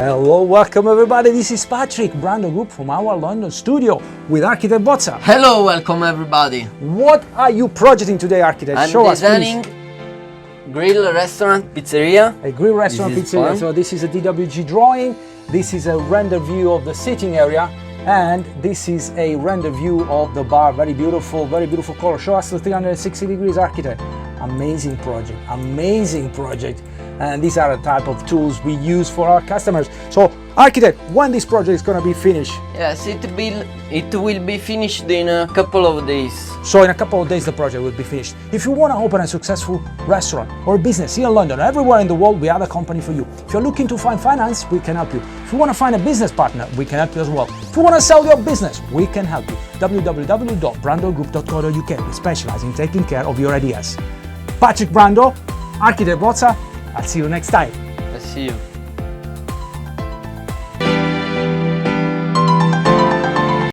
Hello, welcome everybody. This is Patrick, Brando Group from our London studio with Architect Bozza. Hello, welcome everybody. What are you projecting today, Architect? I'm Show us, designing please. grill, restaurant, pizzeria. A grill, restaurant, This is pizzeria. fun. So this is a DWG drawing. This is a render view of the sitting area. And this is a render view of the bar. Very beautiful color. Show us the 360 degrees, Architect. Amazing project, amazing project. And these are the type of tools we use for our customers. So, Architect, when this project is going to be finished? Yes, it will be finished in a couple of days. So in a couple of days the project will be finished. If you want to open a successful restaurant or business here in London or everywhere in the world, we have a company for you. If you're looking to find finance, we can help you. If you want to find a business partner, we can help you as well. If you want to sell your business, we can help you. www.brandogroup.co.uk. We specialize in taking care of your ideas. Patrick Brando, Architect Bozza. I'll see you next time. I see you.